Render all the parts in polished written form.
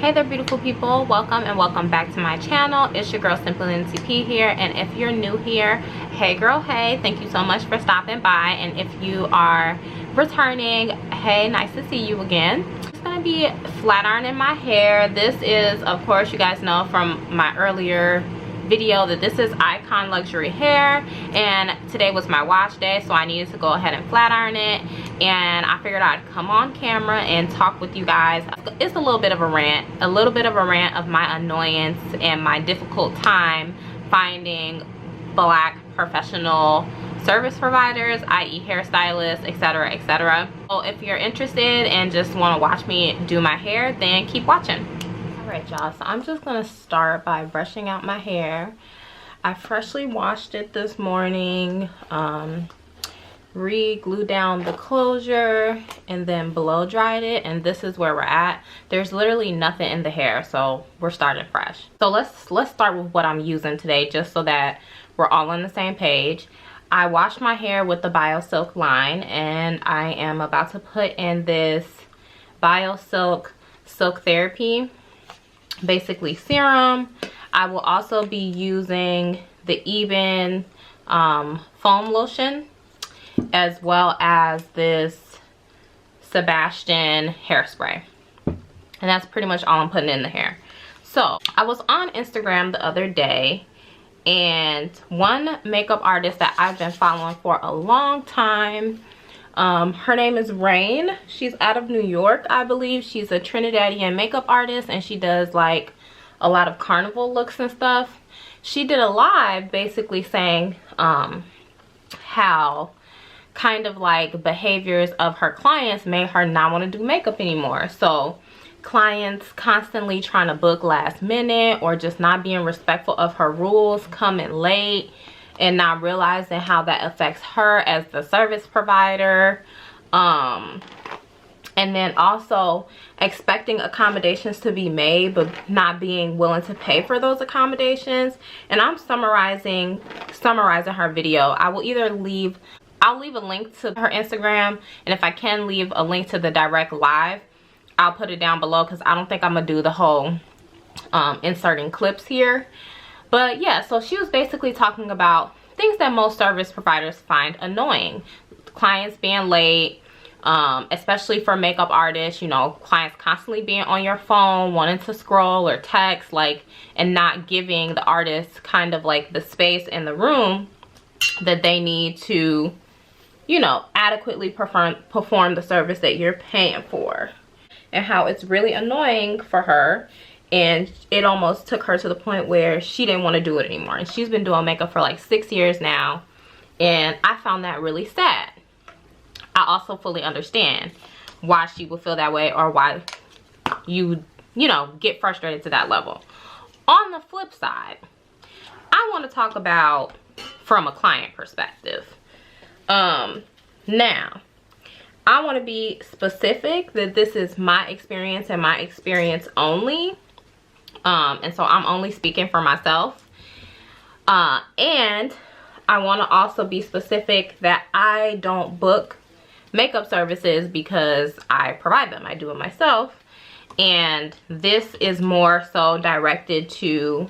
Hey there, beautiful people. Welcome and welcome back to my channel. It's your girl Simply Lindsay P here, and if you're new here, hey girl, hey, thank you so much for stopping by. And if you are returning, hey, nice to see you again. It's gonna be flat ironing my hair. This is, of course, you guys know from my earlier video that this is Icon Luxury Hair, and today was my wash day, so I needed to go ahead and flat iron it, and I figured I'd come on camera and talk with you guys. It's a little bit of a rant of my annoyance and my difficult time finding black professional service providers, i.e. hairstylists, etc., etc. So if you're interested and just want to watch me do my hair, then keep watching. Alright y'all, so I'm just gonna start by brushing out my hair. I freshly washed it this morning, re-glued down the closure, and then blow dried it, and this is where we're at. There's literally nothing in the hair, so we're starting fresh. So let's start with what I'm using today, just so that we're all on the same page. I washed my hair with the BioSilk line, and I am about to put in this BioSilk Silk Therapy, basically serum. I will also be using the Even foam lotion, as well as this Sebastian hairspray, and that's pretty much all I'm putting in the hair. So I was on Instagram the other day, and one makeup artist that I've been following for a long time, her name is Rain. She's out of New York, I believe. She's a Trinidadian makeup artist, and she does like a lot of carnival looks and stuff. She did a live basically saying how kind of like behaviors of her clients made her not want to do makeup anymore. So clients constantly trying to book last minute, or just not being respectful of her rules, coming late, and not realizing how that affects her as the service provider. And then also expecting accommodations to be made, but not being willing to pay for those accommodations. And I'm summarizing her video. I'll leave a link to her Instagram, and if I can leave a link to the direct live, I'll put it down below, because I don't think I'm gonna do the whole inserting clips here. But yeah, so she was basically talking about things that most service providers find annoying. Clients being late, especially for makeup artists, you know, clients constantly being on your phone, wanting to scroll or text, like, and not giving the artist kind of like the space in the room that they need to, you know, adequately perform the service that you're paying for. And how it's really annoying for her, and it almost took her to the point where she didn't want to do it anymore. And she's been doing makeup for like 6 years now, and I found that really sad. I also fully understand why she would feel that way, or why you know, get frustrated to that level. On the flip side, I want to talk about from a client perspective. Now, I want to be specific that this is my experience and my experience only. And so I'm only speaking for myself. And I want to also be specific that I don't book makeup services because I provide them. I do it myself. And this is more so directed to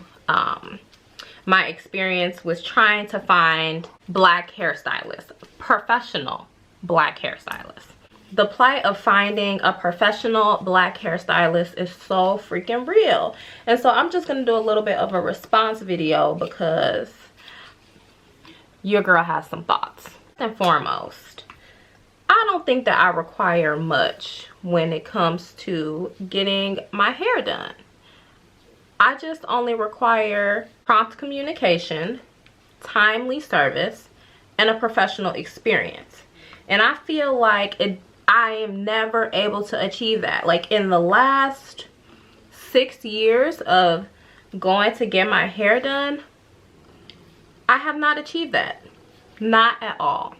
my experience with trying to find black hairstylists, professional black hairstylists. The plight of finding a professional black hairstylist is so freaking real. And so I'm just gonna do a little bit of a response video, because your girl has some thoughts. First and foremost, I don't think that I require much when it comes to getting my hair done. I just only require prompt communication, timely service, and a professional experience. And I feel like I am never able to achieve that. Like, in the last 6 years of going to get my hair done, I have not achieved that. Not at all.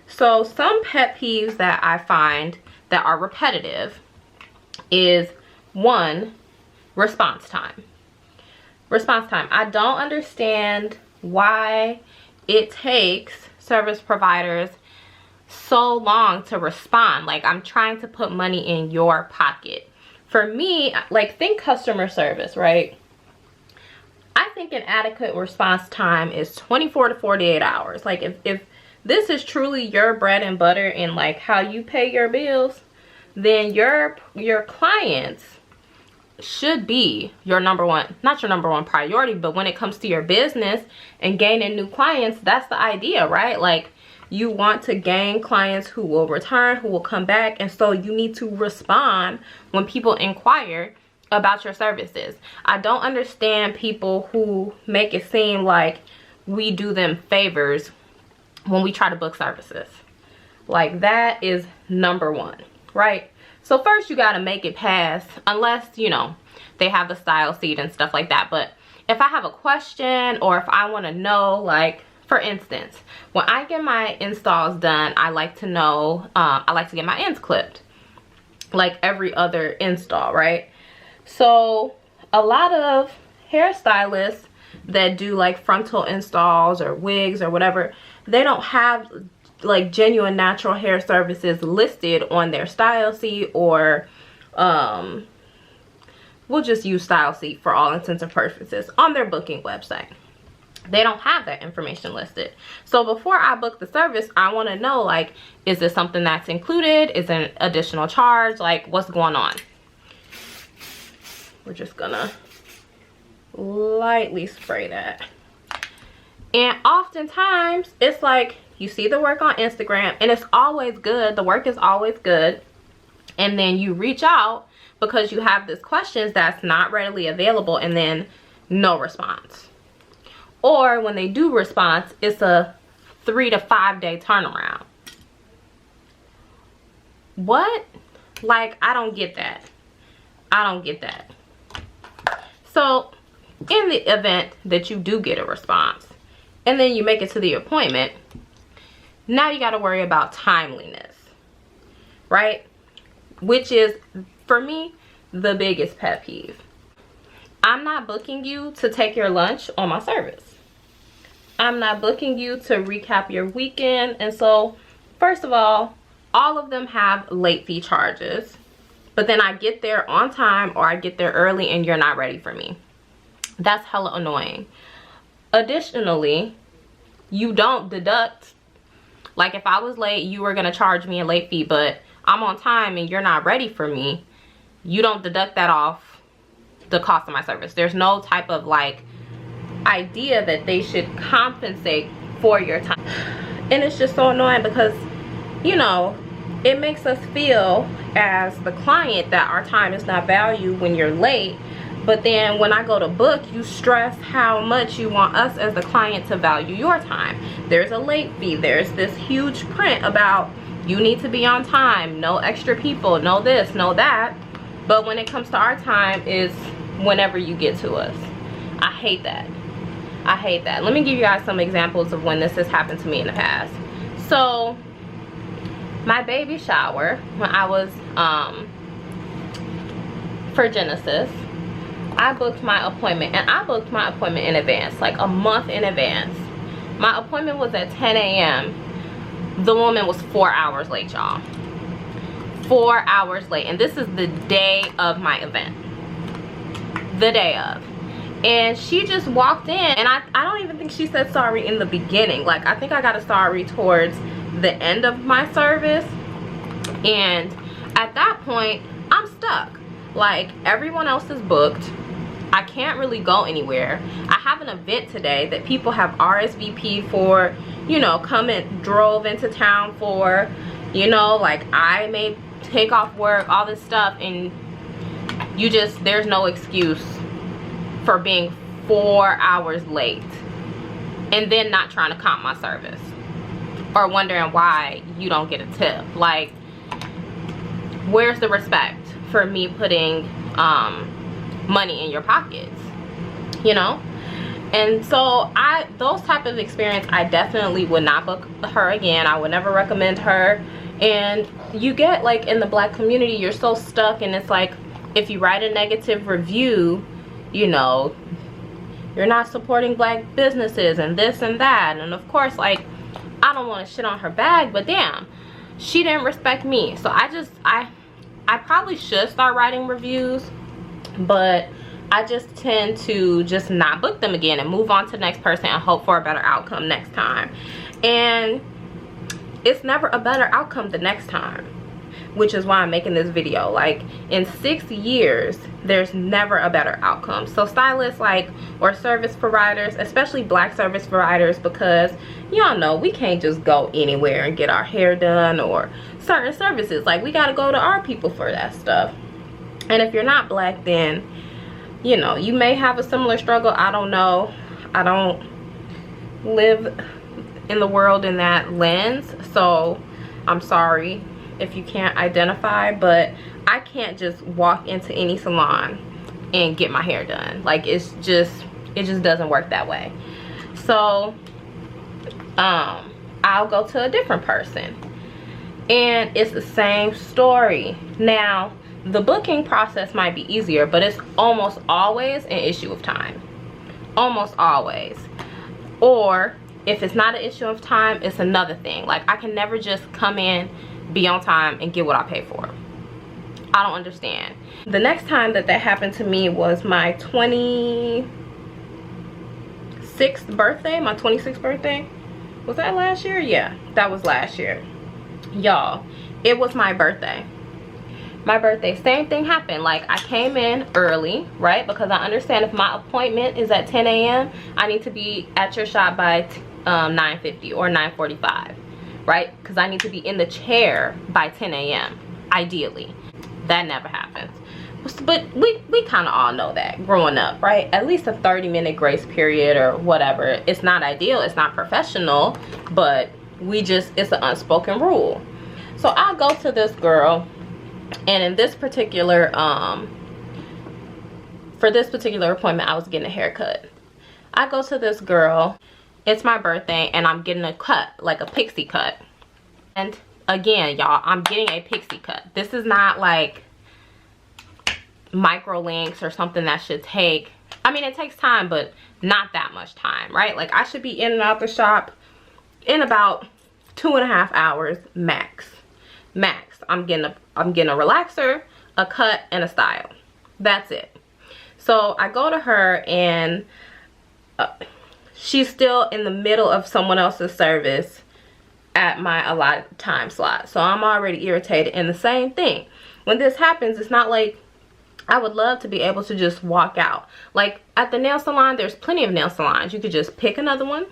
So some pet peeves that I find that are repetitive is, one, response time. Response time. I don't understand why it takes service providers so long to respond. Like, I'm trying to put money in your pocket For me, like, think customer service, right? I think an adequate response time is 24 to 48 hours. Like, if this is truly your bread and butter and like how you pay your bills, then your clients should be your number one, not your number one priority, but when it comes to your business and gaining new clients, that's the idea, right? Like, you want to gain clients who will return, who will come back, and so you need to respond when people inquire about your services. I don't understand people who make it seem like we do them favors when we try to book services. Like, that is number one, right? So first you got to make it pass, unless, you know, they have the style seat and stuff like that. But if I have a question, or if I want to know, like, for instance, when I get my installs done, I like to know, I like to get my ends clipped like every other install, right? So a lot of hairstylists that do like frontal installs or wigs or whatever, they don't have like genuine natural hair services listed on their style sheet, or we'll just use style sheet for all intents and purposes, on their booking website. They don't have that information listed. So before I book the service, I want to know, like, is this something that's included? Is it an additional charge? Like, what's going on? We're just gonna lightly spray that. And oftentimes it's like, you see the work on Instagram and it's always good, the work is always good, and then you reach out because you have this questions that's not readily available, and then no response. Or when they do respond, it's a 3 to 5 day turnaround. What? Like, I don't get that. I don't get that. So in the event that you do get a response and then you make it to the appointment, now you got to worry about timeliness, right? Which is, for me, the biggest pet peeve. I'm not booking you to take your lunch on my service. I'm not booking you to recap your weekend. And so, first of all of them have late fee charges. But then I get there on time, or I get there early and you're not ready for me. That's hella annoying. Additionally, you don't deduct. Like, if I was late, you were going to charge me a late fee, but I'm on time and you're not ready for me, you don't deduct that off the cost of my service. There's no type of like idea that they should compensate for your time. And it's just so annoying because, you know, it makes us feel as the client that our time is not valued when you're late. But then when I go to book, you stress how much you want us as the client to value your time. There's a late fee. There's this huge print about you need to be on time, no extra people, no this, no that. But when it comes to our time is whenever you get to us. I hate that. I hate that. Let me give you guys some examples of when this has happened to me in the past. So my baby shower, when I was for Genesis, I booked my appointment, and I booked my appointment in advance, like a month in advance. My appointment was at 10 a.m. The woman was 4 hours late, y'all. 4 hours late. And this is the day of my event. The day of. And she just walked in, and I don't even think she said sorry in the beginning. Like, I think I got a sorry towards the end of my service. And at that point, I'm stuck. Like, everyone else is booked. I can't really go anywhere. I have an event today that people have RSVP for, you know, drove into town for, you know, like, I may take off work, all this stuff, and there's no excuse for being 4 hours late and then not trying to comp my service, or wondering why you don't get a tip. Like, where's the respect for me putting money in your pockets, you know? And so those type of experience, I definitely would not book her again. I would never recommend her. And you get, like, in the Black community, you're so stuck, and it's like, if you write a negative review, you know, you're not supporting Black businesses and this and that. And of course, like, I don't want to shit on her bag, but damn, she didn't respect me. So I I probably should start writing reviews, but I just tend to just not book them again and move on to the next person and hope for a better outcome next time. And it's never a better outcome the next time, which is why I'm making this video. Like, in 6 years, there's never a better outcome. So stylists, like, or service providers, especially black service providers, because y'all know we can't just go anywhere and get our hair done, or certain services, like, we gotta go to our people for that stuff. And if you're not black, then, you know, you may have a similar struggle. I don't know. I don't live in the world in that lens, so I'm sorry if you can't identify, but I can't just walk into any salon and get my hair done. Like, it just doesn't work that way. So I'll go to a different person and it's the same story. Now, the booking process might be easier, but it's almost always an issue of time. Almost always. Or if it's not an issue of time, it's another thing. Like, I can never just come in, be on time, and get what I pay for. I don't understand. The next time that happened to me was my 26th birthday. My 26th birthday. Was that last year? Yeah, that was last year. Y'all, it was my birthday. My birthday, same thing happened. Like, I came in early, right? Because I understand if my appointment is at 10 a.m., I need to be at your shop by 9:50 or 9:45, right? Because I need to be in the chair by 10 a.m. ideally. That never happens. But we kind of all know that growing up, right? At least a 30-minute grace period or whatever. It's not ideal, it's not professional, but it's an unspoken rule. So I'll go to this girl, and in this particular for this particular appointment, I was getting a haircut. I go to this girl, it's my birthday, and I'm getting a cut, like a pixie cut. And again, y'all, I'm getting a pixie cut. This is not like micro links or something that should take, I mean, it takes time, but not that much time, right? Like, I should be in and out the shop in about 2.5 hours max. I'm getting a relaxer, a cut, and a style. That's it. So I go to her, and she's still in the middle of someone else's service at my allotted time slot. So I'm already irritated. And the same thing, when this happens, it's not like I would love to be able to just walk out. Like, at the nail salon, there's plenty of nail salons. You could just pick another one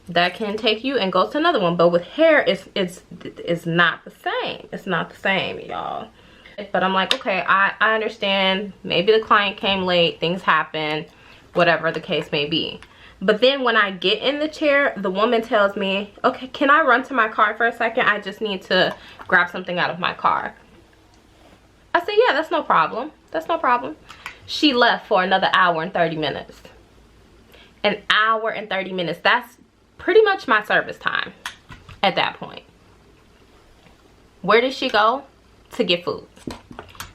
that can take you and go to another one. But with hair, it's not the same. It's not the same, y'all. But I'm like, okay, I understand. Maybe the client came late, things happen, whatever the case may be. But then when I get in the chair, the woman tells me, okay, can I run to my car for a second? I just need to grab something out of my car. I said, yeah, that's no problem. That's no problem. She left for another hour and 30 minutes. An hour and 30 minutes. That's pretty much my service time at that point. Where did she go? To get food,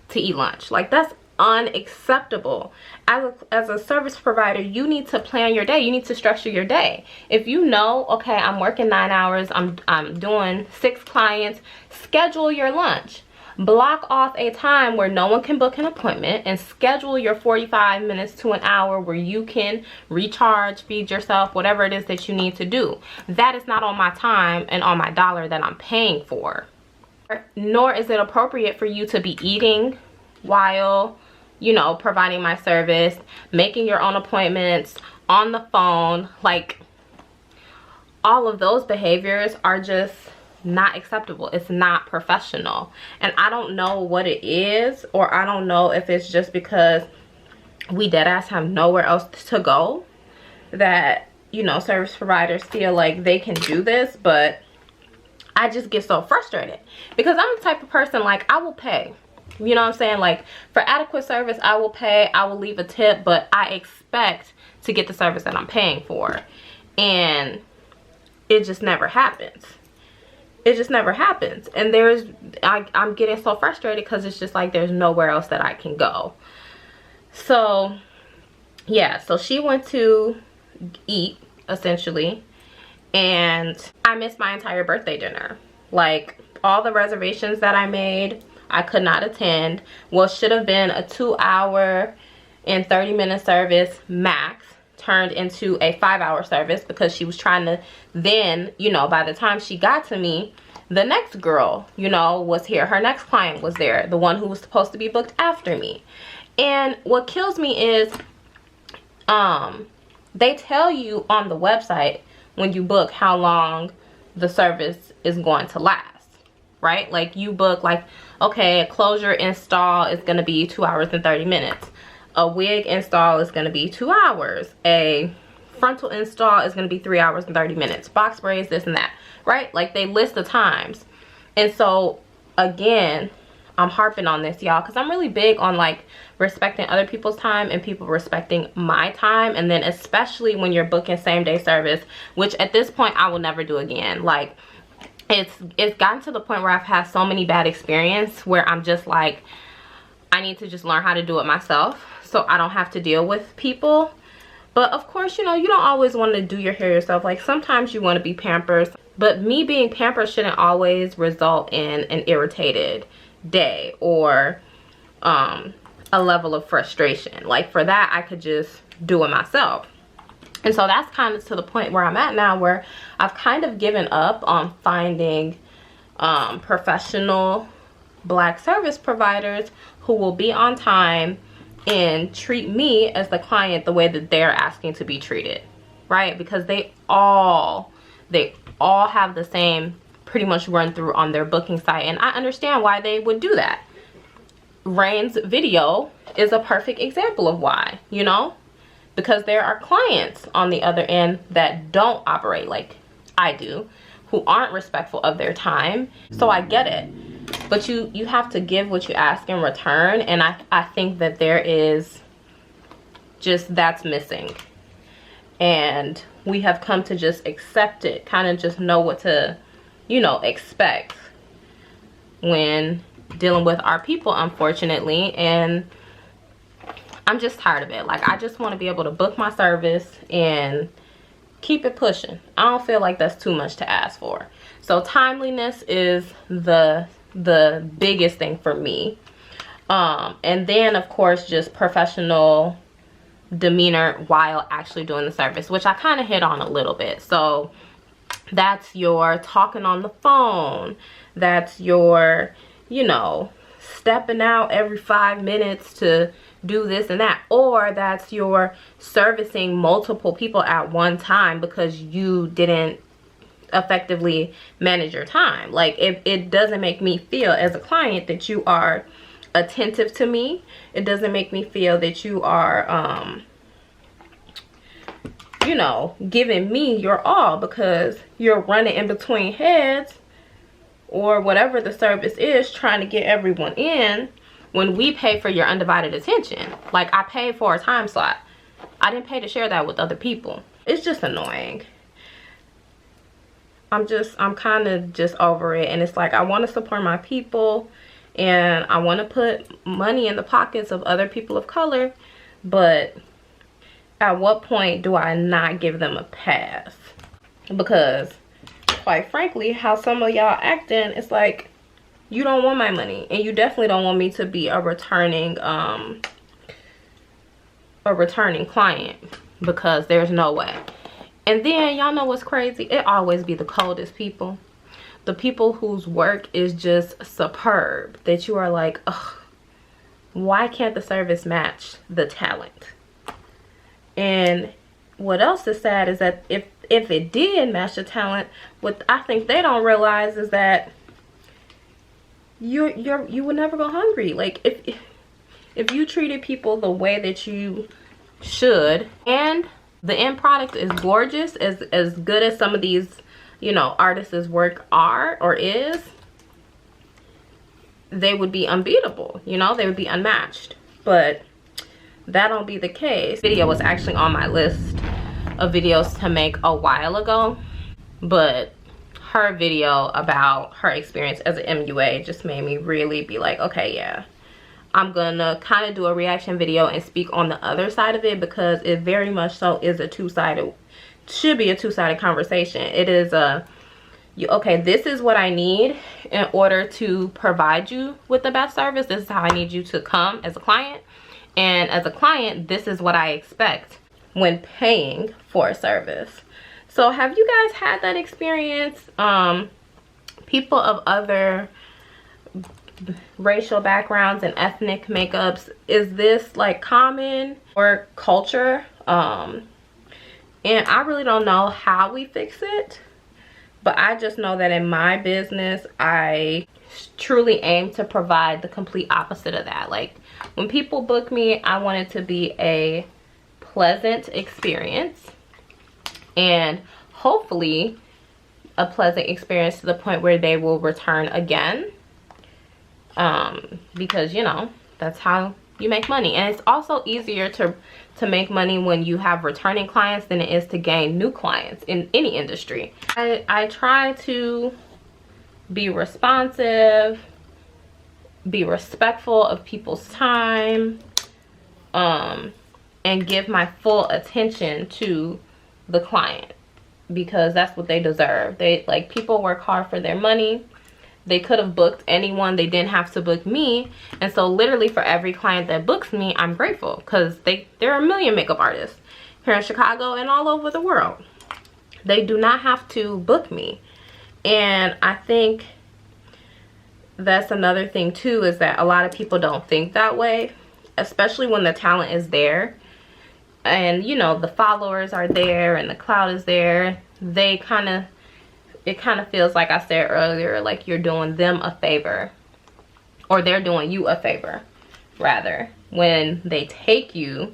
to eat lunch. Like, that's unacceptable. As a service provider, you need to plan your day. You need to structure your day. If you know, okay, I'm working 9 hours, I'm doing 6 clients, schedule your lunch. Block off a time where no one can book an appointment, and schedule your 45 minutes to an hour where you can recharge, feed yourself, whatever it is that you need to do. That is not on my time and on my dollar that I'm paying for. Nor is it appropriate for you to be eating while, you know, providing my service, making your own appointments, on the phone. Like, all of those behaviors are just not acceptable. It's not professional. And I don't know what it is, or I don't know if it's just because we deadass have nowhere else to go that, you know, service providers feel like they can do this. But I just get so frustrated because I'm the type of person, like, I will pay. You know what I'm saying? Like, for adequate service, I will pay. I will leave a tip, but I expect to get the service that I'm paying for. And it just never happens. It just never happens. And I'm getting so frustrated because it's just like there's nowhere else that I can go. So, yeah. So she went to eat, essentially. And I missed my entire birthday dinner. Like, all the reservations that I made, I could not attend. What should have been a 2-hour and 30-minute service max turned into a 5-hour service because she was trying to then, you know, by the time she got to me, the next girl, you know, was here. Her next client was there, the one who was supposed to be booked after me. And what kills me is they tell you on the website when you book how long the service is going to last, right? Like you book like, okay, a closure install is going to be 2 hours and 30 minutes. A wig install is going to be 2 hours. A frontal install is going to be 3 hours and 30 minutes. Box braids, this and that, right? Like they list the times. And so again, I'm harping on this, y'all, because I'm really big on like respecting other people's time and people respecting my time. And then especially when you're booking same day service, which at this point I will never do again. Like it's gotten to the point where I've had so many bad experiences where I'm just like, I need to just learn how to do it myself so I don't have to deal with people. But of course, you know, you don't always want to do your hair yourself. Like sometimes you want to be pampered, but me being pampered shouldn't always result in an irritated day or a level of frustration. Like for that, I could just do it myself. And so that's kind of to the point where I'm at now, where I've kind of given up on finding professional Black service providers who will be on time and treat me as the client the way that they're asking to be treated, right? Because they all have the same pretty much run through on their booking site, and I understand why they would do that. Rain's video is a perfect example of why, you know, because there are clients on the other end that don't operate like I do, who aren't respectful of their time. So I get it, but you have to give what you ask in return, and I think that there is just, that's missing, and we have come to just accept it, kind of just know what to, you know, expect when dealing with our people, unfortunately. And I'm just tired of it. Like I just want to be able to book my service and keep it pushing. I don't feel like that's too much to ask for. So timeliness is the biggest thing for me, and then of course just professional demeanor while actually doing the service, which I kind of hit on a little bit. So that's your talking on the phone, that's your, you know, stepping out every 5 minutes to do this and that, or that's your servicing multiple people at one time because you didn't effectively manage your time. Like it doesn't make me feel as a client that you are attentive to me. It doesn't make me feel that you are you know, giving me your all, because you're running in between heads or whatever the service is, trying to get everyone in when we pay for your undivided attention. Like I paid for a time slot. I didn't pay to share that with other people. It's just annoying. I'm kind of just over it, and it's like I want to support my people and I want to put money in the pockets of other people of color, but at what point do I not give them a pass? Because quite frankly, how some of y'all acting, it's like you don't want my money, and you definitely don't want me to be a returning client, because there's no way. And then y'all know what's crazy? It always be the coldest people, the people whose work is just superb, that you are like, ugh, why can't the service match the talent? And what else is sad is that if it did match the talent, what I think they don't realize is that you would never go hungry. Like if you treated people the way that you should, and the end product is gorgeous, as good as some of these, you know, artists' work are or is, they would be unbeatable, you know, they would be unmatched. But that don't be the case. Video was actually on my list of videos to make a while ago, but her video about her experience as an MUA just made me really be like, okay, yeah, I'm gonna kind of do a reaction video and speak on the other side of it, because it very much so is a two-sided, should be a two-sided conversation. It is a, okay, this is what I need in order to provide you with the best service. This is how I need you to come as a client. And as a client, this is what I expect when paying for a service. So have you guys had that experience? People of other racial backgrounds and ethnic makeups, is this like common or culture? And I really don't know how we fix it, but I just know that in my business, I truly aim to provide the complete opposite of that. Like, when people book me, I want it to be a pleasant experience, and hopefully a pleasant experience to the point where they will return again, because, you know, that's how you make money. And it's also easier to make money when you have returning clients than it is to gain new clients in any industry. I try to be responsive, be respectful of people's time, and give my full attention to the client, because that's what they deserve. Like, people work hard for their money. They could have booked anyone. They didn't have to book me. And so literally for every client that books me, I'm grateful, because there are a million makeup artists here in Chicago and all over the world. They do not have to book me. And I think that's another thing too, is that a lot of people don't think that way, especially when the talent is there and, you know, the followers are there and the clout is there. It kind of feels, like I said earlier, like you're doing them a favor, or they're doing you a favor rather, when they take you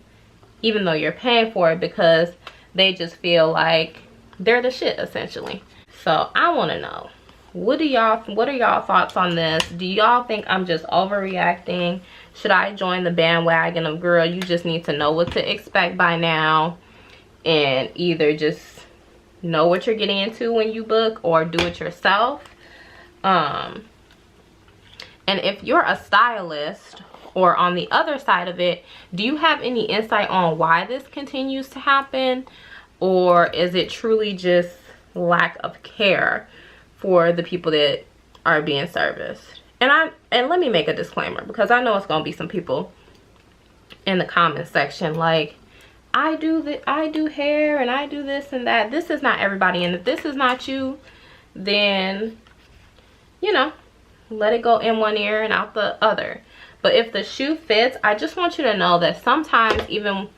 even though you're paying for it, because they just feel like they're the shit essentially. So I want to know, what are y'all thoughts on this? Do y'all think I'm just overreacting? Should I join the bandwagon of, girl, you just need to know what to expect by now, and either just know what you're getting into when you book, or do it yourself? And if you're a stylist, or on the other side of it, do you have any insight on why this continues to happen? Or is it truly just lack of care for the people that are being serviced? And let me make a disclaimer, because I know it's gonna be some people in the comment section like, I do hair and I do this and that. This is not everybody, and if this is not you, then, you know, let it go in one ear and out the other. But if the shoe fits, I just want you to know that sometimes even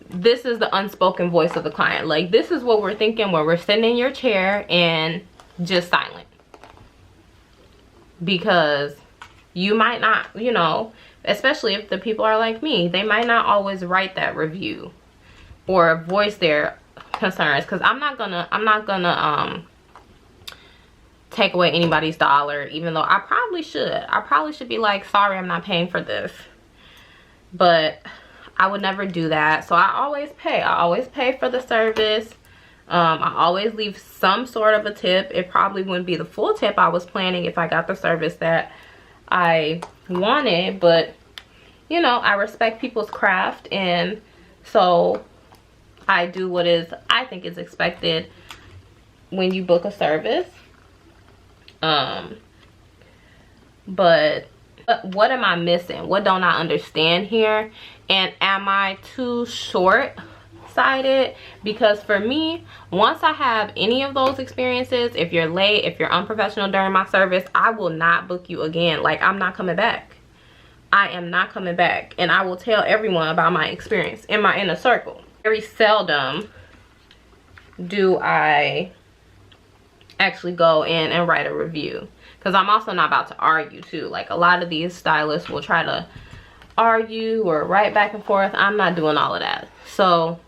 this is the unspoken voice of the client. Like, this is what we're thinking when we're sitting in your chair and just silent. Because you might not, you know, especially if the people are like me, they might not always write that review or voice their concerns, because I'm not gonna take away anybody's dollar, even though I probably should be like, sorry, I'm not paying for this, but I would never do that. So I always pay for the service. I always leave some sort of a tip. It probably wouldn't be the full tip I was planning if I got the service that I wanted, but, you know, I respect people's craft, and so I do what I think is expected when you book a service. But what am I missing? What don't I understand here? And am I too short-sighted? Because for me, once I have any of those experiences, if you're late, if you're unprofessional during my service, I will not book you again. Like, I'm not coming back. I am not coming back. And I will tell everyone about my experience in my inner circle. Very seldom do I actually go in and write a review, because I'm also not about to argue too. Like, a lot of these stylists will try to argue or write back and forth. I'm not doing all of that. So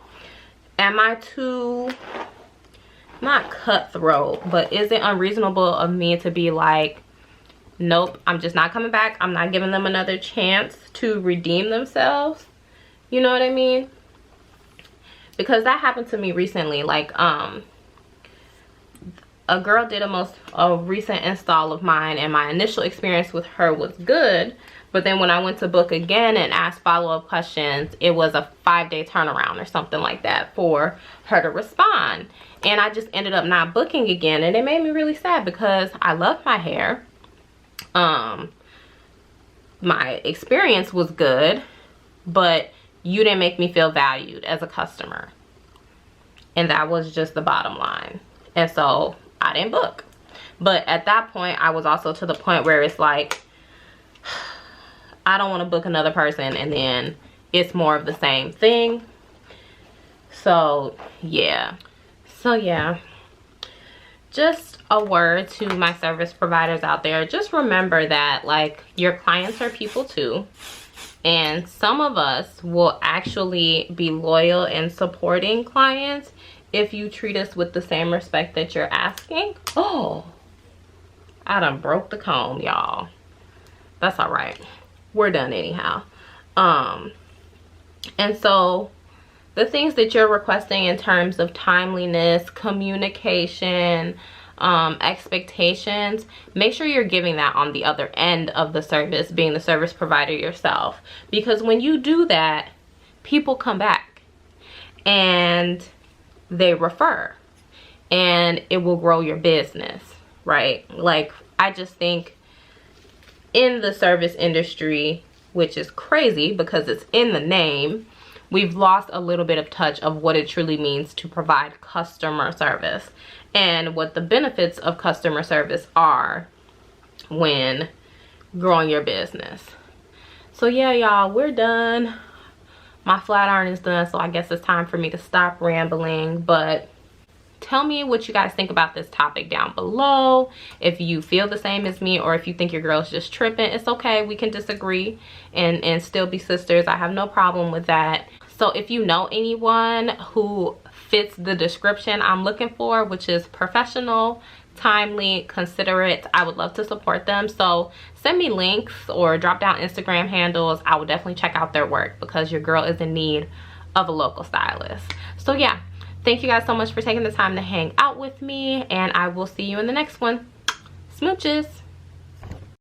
am I too, not cutthroat, but is it unreasonable of me to be like, nope, I'm just not coming back, I'm not giving them another chance to redeem themselves? You know what I mean? Because that happened to me recently. Like, a girl did a recent install of mine, and my initial experience with her was good, But then when I went to book again and asked follow-up questions, it was a 5-day turnaround or something like that for her to respond. And I just ended up not booking again, and it made me really sad because I love my hair. My experience was good, but you didn't make me feel valued as a customer. And that was just the bottom line. And so I didn't book. But at that point, I was also to the point where it's like, I don't want to book another person and then it's more of the same thing. So yeah. Just a word to my service providers out there. Just remember that, like, your clients are people too. And some of us will actually be loyal and supporting clients if you treat us with the same respect that you're asking. Oh, I done broke the comb, y'all. That's all right. We're done anyhow. And so the things that you're requesting in terms of timeliness, communication, expectations, make sure you're giving that on the other end of the service, being the service provider yourself. Because when you do that, people come back and they refer, and it will grow your business, right? Like, I just think in the service industry, which is crazy because it's in the name, we've lost a little bit of touch of what it truly means to provide customer service and what the benefits of customer service are when growing your business. So yeah, y'all, we're done. My flat iron is done, so I guess it's time for me to stop rambling. But tell me what you guys think about this topic down below. If you feel the same as me, or if you think your girl's just tripping, it's okay. We can disagree and still be sisters. I have no problem with that. So if you know anyone who fits the description I'm looking for, which is professional, timely, considerate, I would love to support them. So send me links or drop down Instagram handles. I will definitely check out their work because your girl is in need of a local stylist. So yeah, thank you guys so much for taking the time to hang out with me, and I will see you in the next one. Smooches.